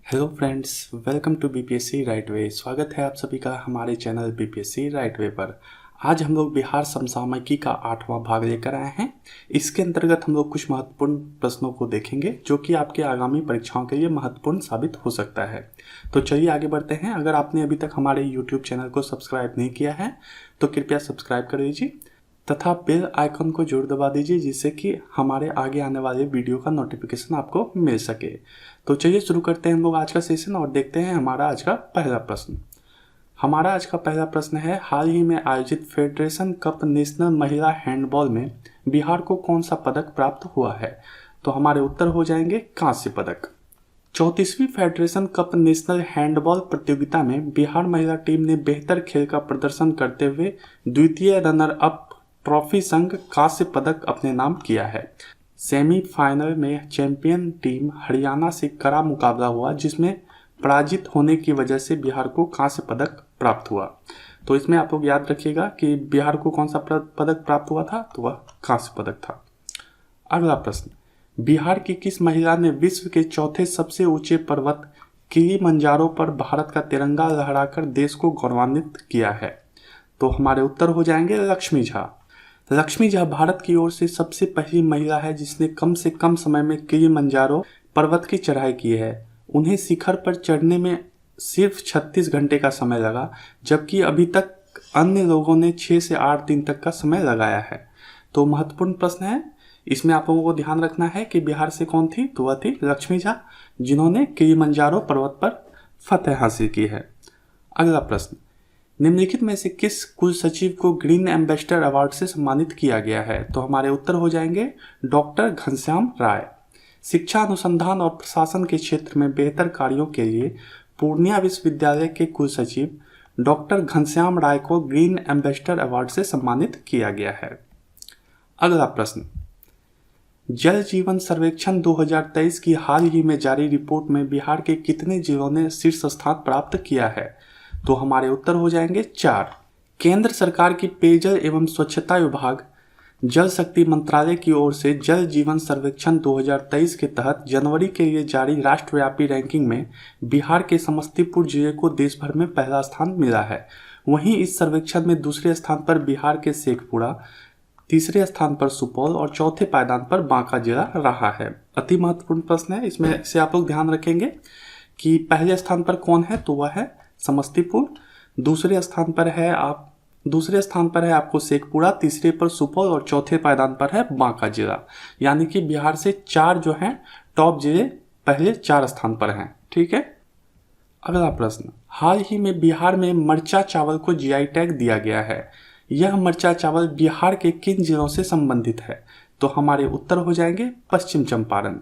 Hello friends, welcome to BPSC right way. स्वागत है आप सभी का हमारे चैनल बीपीएससी राइट वे पर। आज हम लोग बिहार समसामयिकी का 8वां भाग लेकर आए हैं। इसके अंतर्गत हम लोग कुछ महत्वपूर्ण प्रश्नों को देखेंगे जो कि आपके आगामी परीक्षाओं के लिए महत्वपूर्ण साबित हो सकता है। तो चलिए आगे बढ़ते हैं। अगर आपने अभी तक हमारे यूट्यूब चैनल को सब्सक्राइब नहीं किया है तो कृपया सब्सक्राइब कर लीजिए तथा बेल आइकन को जरूर दबा दीजिए जिससे कि हमारे आगे आने वाले वीडियो का नोटिफिकेशन आपको मिल सके। तो चलिए शुरू करते हैं हम लोग आज का सेशन और देखते हैं हमारा आज का पहला प्रश्न। हमारा आज का पहला प्रश्न है, हाल ही में आयोजित फेडरेशन कप नेशनल महिला हैंडबॉल में बिहार को कौन सा पदक प्राप्त हुआ है? तो हमारे उत्तर हो जाएंगे कांस्य पदक। 34वीं फेडरेशन कप नेशनल हैंडबॉल प्रतियोगिता में बिहार महिला टीम ने बेहतर खेल का प्रदर्शन करते हुए द्वितीय रनर अप ट्रॉफी संघ कांस्य पदक अपने नाम किया है। सेमीफाइनल में चैंपियन टीम हरियाणा से कड़ा मुकाबला हुआ जिसमें पराजित होने की वजह से बिहार को कांस्य पदक प्राप्त हुआ। तो इसमें आप लोग याद रखिएगा कि बिहार को कौन सा पदक प्राप्त हुआ था, तो वह कांस्य पदक था। अगला प्रश्न, बिहार की किस महिला ने विश्व के चौथे सबसे ऊंचे पर्वत किलिमंजारो पर भारत का तिरंगा लहराकर देश को गौरवान्वित किया है? तो हमारे उत्तर हो जाएंगे लक्ष्मी झा। लक्ष्मी झा भारत की ओर से सबसे पहली महिला है जिसने कम से कम समय में किलिमंजारो पर्वत की चढ़ाई की है। उन्हें शिखर पर चढ़ने में सिर्फ 36 घंटे का समय लगा, जबकि अभी तक अन्य लोगों ने 6 से 8 दिन तक का समय लगाया है। तो महत्वपूर्ण प्रश्न है, इसमें आप लोगों को ध्यान रखना है कि बिहार से कौन थी, तो वह थी लक्ष्मी झा जिन्होंने किलिमंजारो पर्वत पर फतेह हासिल की है। अगला प्रश्न, निम्नलिखित में से किस कुल सचिव को ग्रीन एम्बेसडर अवार्ड से सम्मानित किया गया है? तो हमारे उत्तर हो जाएंगे डॉक्टर घनश्याम राय। शिक्षा अनुसंधान और प्रशासन के क्षेत्र में बेहतर कार्यों के लिए पूर्णिया विश्वविद्यालय के कुल सचिव डॉक्टर घनश्याम राय को ग्रीन एम्बेसडर अवार्ड से सम्मानित किया गया है। अगला प्रश्न, जल जीवन सर्वेक्षण 2023 की हाल ही में जारी रिपोर्ट में बिहार के कितने जिलों ने शीर्ष स्थान प्राप्त किया है? तो हमारे उत्तर हो जाएंगे 4। केंद्र सरकार की पेयजल एवं स्वच्छता विभाग जल शक्ति मंत्रालय की ओर से जल जीवन सर्वेक्षण 2023 के तहत जनवरी के लिए जारी राष्ट्रव्यापी रैंकिंग में बिहार के समस्तीपुर जिले को देश भर में पहला स्थान मिला है। वहीं इस सर्वेक्षण में दूसरे स्थान पर बिहार के शेखपुरा, तीसरे स्थान पर सुपौल और चौथे पायदान पर बांका जिला रहा है। अति महत्वपूर्ण प्रश्न है, इसमें से आप लोग ध्यान रखेंगे कि पहले स्थान पर कौन है, तो वह है समस्तीपुर, दूसरे स्थान पर है आपको शेखपुरा, तीसरे पर सुपौल और चौथे पायदान पर है बांका जिला। यानी कि बिहार से 4 जो हैं टॉप जिले पहले 4 स्थान पर हैं। ठीक है। अगला प्रश्न, हाल ही में बिहार में मरचा चावल को जीआई टैग दिया गया है। यह मरचा चावल बिहार के किन जिलों से संबंधित है? तो हमारे उत्तर हो जाएंगे पश्चिम चंपारण।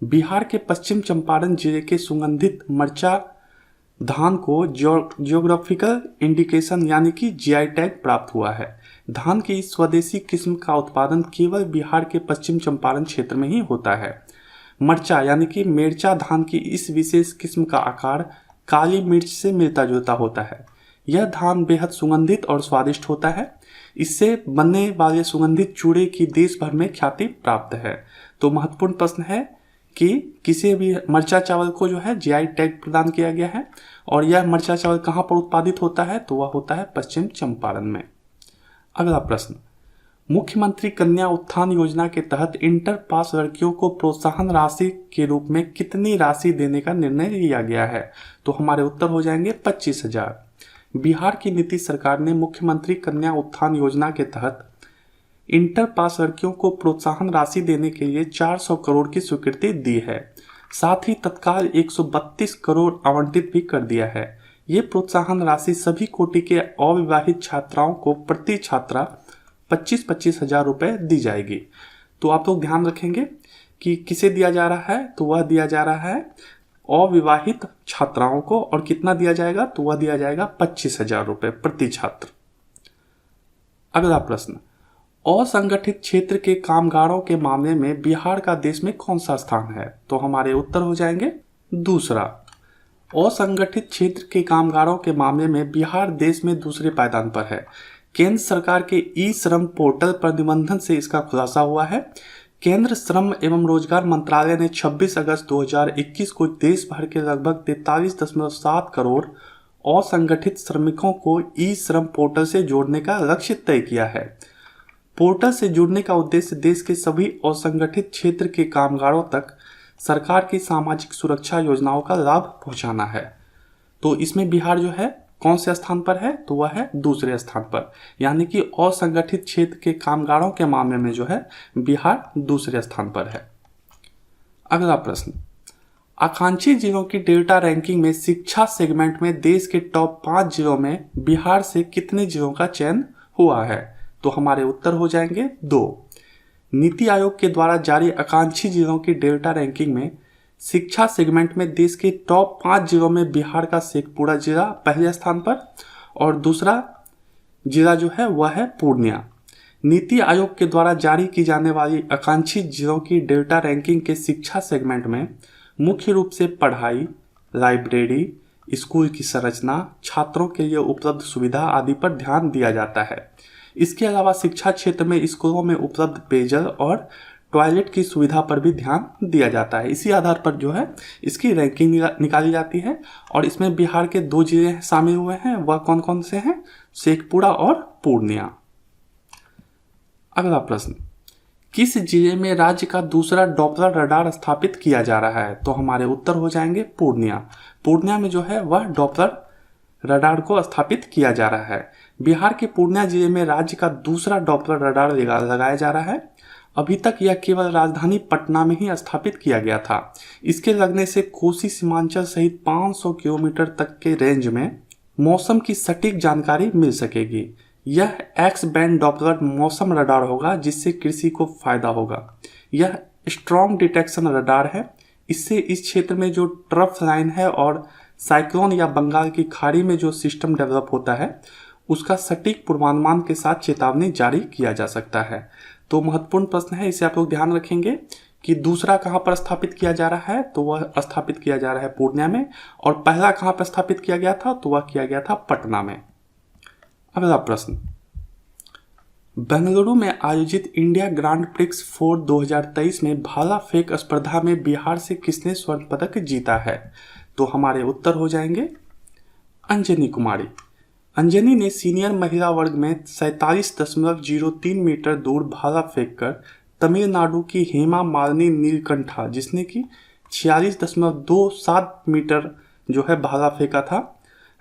बिहार के पश्चिम चंपारण जिले के सुगंधित मरचा धान को जियोग्राफिकल इंडिकेशन यानी कि जीआई टैग प्राप्त हुआ है। धान की इस स्वदेशी किस्म का उत्पादन केवल बिहार के पश्चिम चंपारण क्षेत्र में ही होता है। मरचा यानी कि मेरचा धान की इस विशेष किस्म का आकार काली मिर्च से मिलता जुलता होता है। यह धान बेहद सुगंधित और स्वादिष्ट होता है। इससे बनने वाले सुगंधित चूड़े की देश भर में ख्याति प्राप्त है। तो महत्वपूर्ण प्रश्न है कि किसी भी मरचा चावल को जो है जीआई टैग प्रदान किया गया है और यह मरचा चावल कहाँ पर उत्पादित होता है, तो वह होता है पश्चिम चंपारण में। अगला प्रश्न, मुख्यमंत्री कन्या उत्थान योजना के तहत इंटर पास लड़कियों को प्रोत्साहन राशि के रूप में कितनी राशि देने का निर्णय लिया गया है? तो हमारे उत्तर हो जाएंगे 25,000। बिहार की नीतीश सरकार ने मुख्यमंत्री कन्या उत्थान योजना के तहत इंटर पास लड़कियों को प्रोत्साहन राशि देने के लिए 400 करोड़ की स्वीकृति दी है। साथ ही तत्काल 132 करोड़ आवंटित भी कर दिया है। ये प्रोत्साहन राशि सभी कोटि के अविवाहित छात्राओं को प्रति छात्रा 25-25 हजार रुपये दी जाएगी। तो आप लोग ध्यान रखेंगे कि किसे दिया जा रहा है, तो वह दिया जा रहा है अविवाहित छात्राओं को। और कितना दिया जाएगा, तो वह दिया जाएगा 25,000 रुपये प्रति छात्र। अगला प्रश्न, असंगठित क्षेत्र के कामगारों के मामले में बिहार का देश में कौन सा स्थान है? तो हमारे उत्तर हो जाएंगे दूसरा। असंगठित क्षेत्र के कामगारों के मामले में बिहार देश में दूसरे पायदान पर है। केंद्र सरकार के ई श्रम पोर्टल पर निबंधन से इसका खुलासा हुआ है। केंद्र श्रम एवं रोजगार मंत्रालय ने 26 अगस्त 2021 को देश भर के लगभग 43.7 करोड़ असंगठित श्रमिकों को ई श्रम पोर्टल से जोड़ने का लक्ष्य तय किया है। पोर्टल से जुड़ने का उद्देश्य देश के सभी असंगठित क्षेत्र के कामगारों तक सरकार की सामाजिक सुरक्षा योजनाओं का लाभ पहुंचाना है। तो इसमें बिहार जो है कौन से स्थान पर है, तो वह है दूसरे स्थान पर, यानी कि असंगठित क्षेत्र के कामगारों के मामले में जो है बिहार दूसरे स्थान पर है। अगला प्रश्न, आकांक्षी जिलों की डेल्टा रैंकिंग में शिक्षा सेगमेंट में देश के टॉप 5 जिलों में बिहार से कितने जिलों का चयन हुआ है? तो हमारे उत्तर हो जाएंगे 2। नीति आयोग के द्वारा जारी आकांक्षी जिलों की डेल्टा रैंकिंग में शिक्षा सेगमेंट में देश के टॉप 5 जिलों में बिहार का शेखपुरा जिला पहले स्थान पर और दूसरा जिला जो है वह है पूर्णिया। नीति आयोग के द्वारा जारी की जाने वाली आकांक्षी जिलों की डेल्टा रैंकिंग के शिक्षा सेगमेंट में मुख्य रूप से पढ़ाई, लाइब्रेरी, स्कूल की संरचना, छात्रों के लिए उपलब्ध सुविधा आदि पर ध्यान दिया जाता है। इसके अलावा शिक्षा क्षेत्र में स्कूलों में उपलब्ध पेयजल और टॉयलेट की सुविधा पर भी ध्यान दिया जाता है। इसी आधार पर जो है इसकी रैंकिंग निकाली जाती है और इसमें बिहार के 2 जिले शामिल हुए हैं, वह कौन कौन से हैं? शेखपुरा और पूर्णिया। अगला प्रश्न, किस जिले में राज्य का दूसरा डॉपलर रडार स्थापित किया जा रहा है? तो हमारे उत्तर हो जाएंगे पूर्णिया। पूर्णिया में जो है वह डॉपलर रडार को स्थापित किया जा रहा है। बिहार के पूर्णिया जिले में राज्य का दूसरा डॉपलर रडार लगाया जा रहा है। अभी तक यह केवल राजधानी पटना में ही स्थापित किया गया था। इसके लगने से कोसी सीमांचल सहित 500 किलोमीटर तक के रेंज में मौसम की सटीक जानकारी मिल सकेगी। यह एक्स बैंड डॉपलर मौसम रडार होगा जिससे कृषि को फायदा होगा। यह स्ट्रॉन्ग डिटेक्शन रडार है। इससे इस क्षेत्र में जो ट्रफ लाइन है और साइक्लोन या बंगाल की खाड़ी में जो सिस्टम डेवलप होता है उसका सटीक पूर्वानुमान के साथ चेतावनी जारी किया जा सकता है। तो महत्वपूर्ण प्रश्न है, इसे आप लोग ध्यान रखेंगे कि दूसरा कहाँ पर स्थापित किया जा रहा है, तो वह स्थापित किया जा रहा है पूर्णिया में, और पहला कहाँ पर स्थापित किया गया था, तो वह किया गया था पटना में। अगला प्रश्न, बेंगलुरु में आयोजित इंडिया ग्रांड प्रिक्स 4 2023 में भाला फेंक स्पर्धा में बिहार से किसने स्वर्ण पदक जीता है? तो हमारे उत्तर हो जाएंगे अंजनी कुमारी। अंजनी ने सीनियर महिला वर्ग में 47.03 मीटर दूर भाला फेंककर तमिलनाडु की हेमा मालिनी नीलकंठा जिसने कि 46.27 मीटर जो है भाला फेंका था,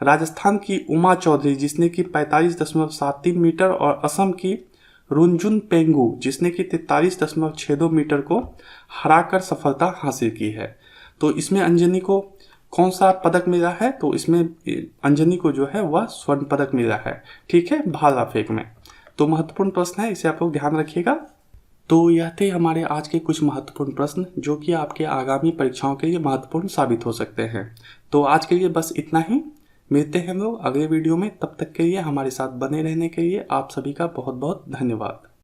राजस्थान की उमा चौधरी जिसने कि 45.73 मीटर और असम की रुंजुन पेंगू जिसने कि 43.62 मीटर को हराकर सफलता हासिल की है। तो इसमें अंजनी को कौन सा पदक मिला है? तो इसमें अंजनी को जो है वह स्वर्ण पदक मिला है, ठीक है, भाला फेंक में। तो महत्वपूर्ण प्रश्न है, इसे आप लोग ध्यान रखिएगा। तो यह थे हमारे आज के कुछ महत्वपूर्ण प्रश्न जो कि आपके आगामी परीक्षाओं के लिए महत्वपूर्ण साबित हो सकते हैं। तो आज के लिए बस इतना ही, मिलते हैं हम लोग अगले वीडियो में। तब तक के लिए हमारे साथ बने रहने के लिए आप सभी का बहुत बहुत धन्यवाद।